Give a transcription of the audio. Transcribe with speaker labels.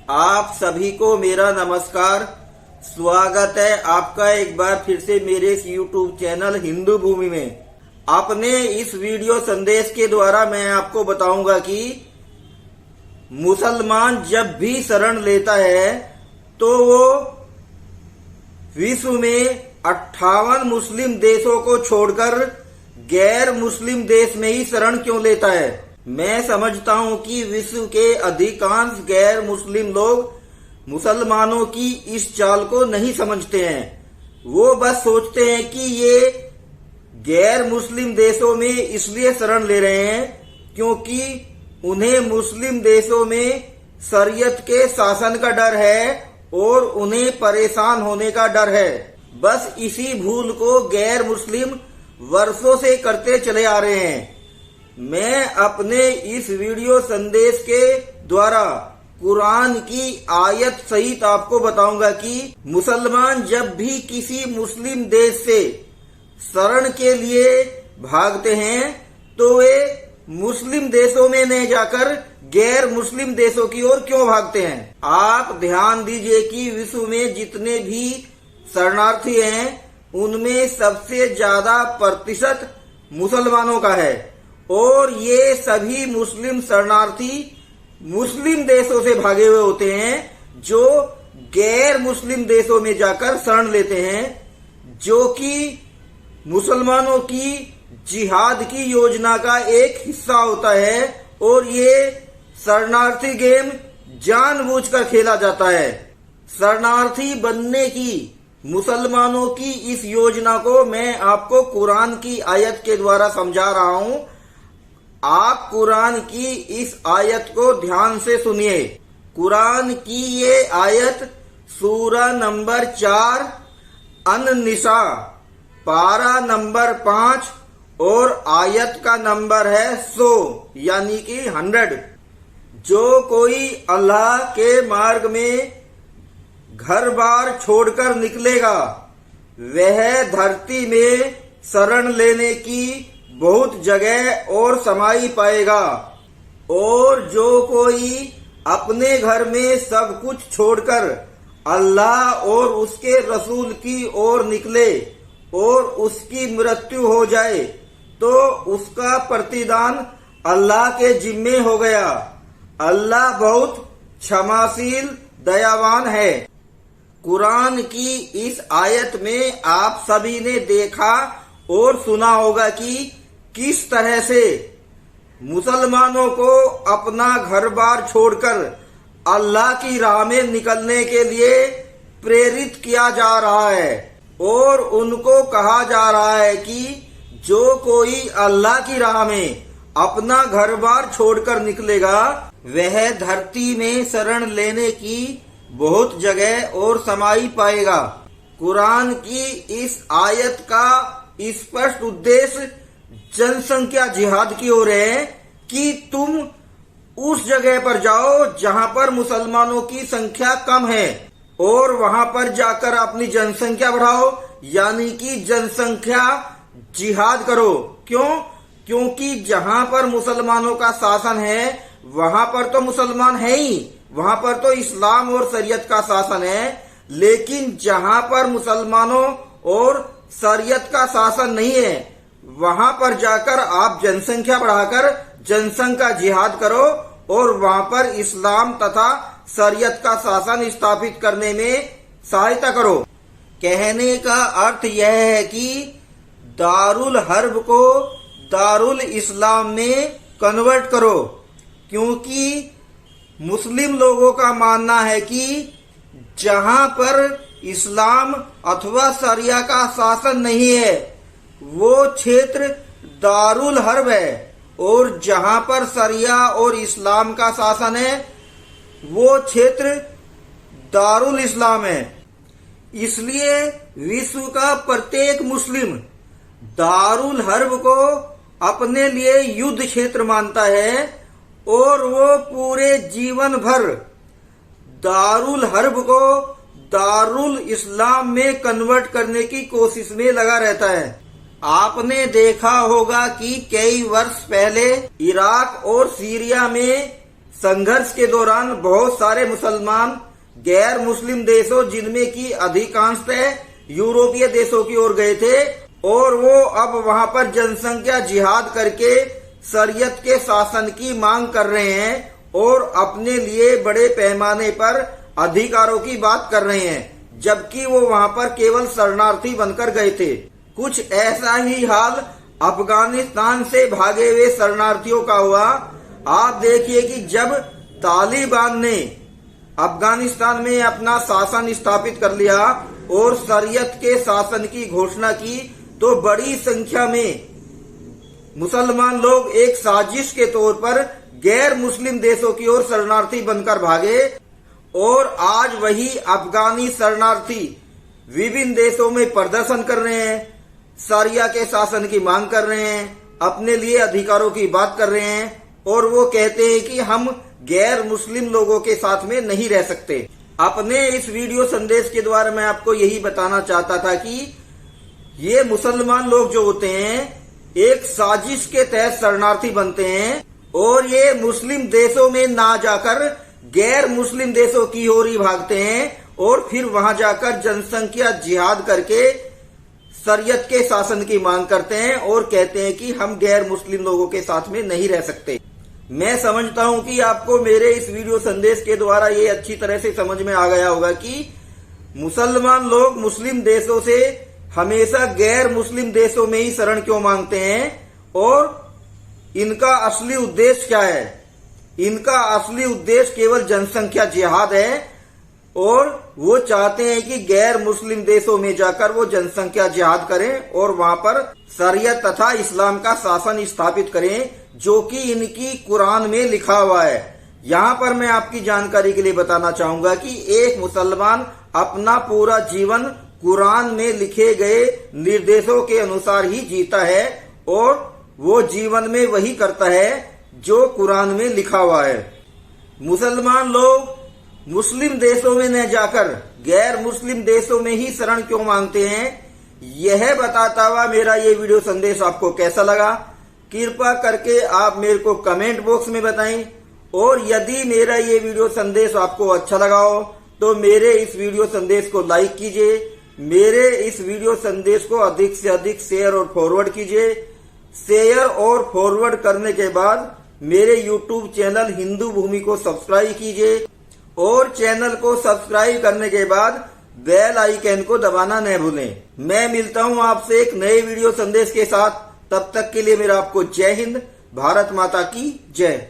Speaker 1: आप सभी को मेरा नमस्कार। स्वागत है आपका एक बार फिर से मेरे इस YouTube चैनल हिंदू भूमि में। अपने इस वीडियो संदेश के द्वारा मैं आपको बताऊंगा कि मुसलमान जब भी शरण लेता है तो वो विश्व में 58 मुस्लिम देशों को छोड़कर गैर मुस्लिम देश में ही शरण क्यों लेता है। मैं समझता हूं कि विश्व के अधिकांश गैर मुस्लिम लोग मुसलमानों की इस चाल को नहीं समझते हैं। वो बस सोचते हैं कि ये गैर मुस्लिम देशों में इसलिए शरण ले रहे हैं क्योंकि उन्हें मुस्लिम देशों में शरीयत के शासन का डर है और उन्हें परेशान होने का डर है। बस इसी भूल को गैर मुस्लिम वर्षों से करते चले आ रहे हैं। मैं अपने इस वीडियो संदेश के द्वारा कुरान की आयत सहित आपको बताऊंगा कि मुसलमान जब भी किसी मुस्लिम देश से शरण के लिए भागते हैं तो वे मुस्लिम देशों में नहीं जाकर गैर मुस्लिम देशों की ओर क्यों भागते हैं। आप ध्यान दीजिए कि विश्व में जितने भी शरणार्थी हैं उनमें सबसे ज्यादा प्रतिशत मुसलमानों का है और ये सभी मुस्लिम शरणार्थी मुस्लिम देशों से भागे हुए होते हैं जो गैर मुस्लिम देशों में जाकर शरण लेते हैं, जो कि मुसलमानों की जिहाद की योजना का एक हिस्सा होता है और ये शरणार्थी गेम जानबूझकर खेला जाता है। शरणार्थी बनने की मुसलमानों की इस योजना को मैं आपको कुरान की आयत के द्वारा समझा रहा हूं। आप कुरान की इस आयत को ध्यान से सुनिए। कुरान की ये आयत सूरा नंबर 4 अन-निसा पारा नंबर 5 और आयत का नंबर है 100 यानी कि 100। जो कोई अल्लाह के मार्ग में घर बार छोड़कर निकलेगा वह धरती में शरण लेने की बहुत जगह और समाई पाएगा, और जो कोई अपने घर में सब कुछ छोड़कर अल्लाह और उसके रसूल की ओर निकले और उसकी मृत्यु हो जाए तो उसका प्रतिदान अल्लाह के जिम्मे हो गया। अल्लाह बहुत क्षमाशील दयावान है। कुरान की इस आयत में आप सभी ने देखा और सुना होगा कि किस तरह से मुसलमानों को अपना घर बार छोड़कर अल्लाह की राह में निकलने के लिए प्रेरित किया जा रहा है और उनको कहा जा रहा है कि जो कोई अल्लाह की राह में अपना घर बार छोड़कर निकलेगा वह धरती में शरण लेने की बहुत जगह और समाई पाएगा। कुरान की इस आयत का स्पष्ट उद्देश्य जनसंख्या जिहाद की ओर है कि तुम उस जगह पर जाओ जहां पर मुसलमानों की संख्या कम है और वहां पर जाकर अपनी जनसंख्या बढ़ाओ, यानी कि जनसंख्या जिहाद करो। क्यों? क्योंकि जहां पर मुसलमानों का शासन है वहां पर तो मुसलमान है ही, वहां पर तो इस्लाम और शरीयत का शासन है। लेकिन जहां पर मुसलमानों और शरीयत का शासन नहीं है वहां पर जाकर आप जनसंख्या बढ़ाकर जनसंख्या जिहाद करो और वहां पर इस्लाम तथा शरीयत का शासन स्थापित करने में सहायता करो। कहने का अर्थ यह है कि दारुल हर्ब को दारुल इस्लाम में कन्वर्ट करो, क्योंकि मुस्लिम लोगों का मानना है कि जहां पर इस्लाम अथवा शरिया का शासन नहीं है वो क्षेत्र दारुल हर्ब है और जहां पर शरिया और इस्लाम का शासन है वो क्षेत्र दारुल इस्लाम है। इसलिए विश्व का प्रत्येक मुस्लिम दारुल हर्ब को अपने लिए युद्ध क्षेत्र मानता है और वो पूरे जीवन भर दारुल हर्ब को दारुल इस्लाम में कन्वर्ट करने की कोशिश में लगा रहता है। आपने देखा होगा कि कई वर्ष पहले इराक और सीरिया में संघर्ष के दौरान बहुत सारे मुसलमान गैर मुस्लिम देशों, जिनमें की अधिकांशतः यूरोपीय देशों की ओर गए थे और वो अब वहां पर जनसंख्या जिहाद करके शरीयत के शासन की मांग कर रहे हैं और अपने लिए बड़े पैमाने पर अधिकारों की बात कर रहे हैं, जबकि वो वहां पर केवल शरणार्थी बनकर गए थे। कुछ ऐसा ही हाल अफगानिस्तान से भागे हुए शरणार्थियों का हुआ। आप देखिए कि जब तालिबान ने अफगानिस्तान में अपना शासन स्थापित कर लिया और शरीयत के शासन की घोषणा की, तो बड़ी संख्या में मुसलमान लोग एक साजिश के तौर पर गैर मुस्लिम देशों की ओर शरणार्थी बनकर भागे और आज वही अफगानी शरणार्थी विभिन्न देशों में प्रदर्शन कर रहे हैं, शरिया के शासन की मांग कर रहे हैं, अपने लिए अधिकारों की बात कर रहे हैं और वो कहते हैं कि हम गैर मुस्लिम लोगों के साथ में नहीं रह सकते। अपने इस वीडियो संदेश के द्वारा मैं आपको यही बताना चाहता था कि ये मुसलमान लोग जो होते हैं एक साजिश के तहत शरणार्थी बनते हैं और ये मुस्लिम देशों में ना जाकर गैर मुस्लिम देशों की ओर ही भागते हैं और फिर वहां जाकर जनसंख्या जिहाद करके शरीयत के शासन की मांग करते हैं और कहते हैं कि हम गैर मुस्लिम लोगों के साथ में नहीं रह सकते। मैं समझता हूं कि आपको मेरे इस वीडियो संदेश के द्वारा ये अच्छी तरह से समझ में आ गया होगा कि मुसलमान लोग मुस्लिम देशों से हमेशा गैर मुस्लिम देशों में ही शरण क्यों मांगते हैं और इनका असली उद्देश्य क्या है। इनका असली उद्देश्य केवल जनसंख्या जिहाद है और वो चाहते हैं कि गैर मुस्लिम देशों में जाकर वो जनसंख्या जिहाद करें और वहां पर शरीयत तथा इस्लाम का शासन स्थापित करें, जो कि इनकी कुरान में लिखा हुआ है। यहाँ पर मैं आपकी जानकारी के लिए बताना चाहूंगा कि एक मुसलमान अपना पूरा जीवन कुरान में लिखे गए निर्देशों के अनुसार ही जीता है और वो जीवन में वही करता है जो कुरान में लिखा हुआ है। मुसलमान लोग मुस्लिम देशों में न जाकर गैर मुस्लिम देशों में ही शरण क्यों मांगते हैं, यह बताता हुआ मेरा ये वीडियो संदेश आपको कैसा लगा, कृपया करके आप मेरे को कमेंट बॉक्स में बताएं। और यदि मेरा ये वीडियो संदेश आपको अच्छा लगा हो तो मेरे इस वीडियो संदेश को लाइक कीजिए, मेरे इस वीडियो संदेश को अधिक से अधिक शेयर और फॉरवर्ड कीजिए। शेयर और फॉरवर्ड करने के बाद मेरे YouTube चैनल हिंदू भूमि को सब्सक्राइब कीजिए और चैनल को सब्सक्राइब करने के बाद बेल आइकन को दबाना न भूलें। मैं मिलता हूं आपसे एक नए वीडियो संदेश के साथ, तब तक के लिए मेरा आपको जय हिंद, भारत माता की जय।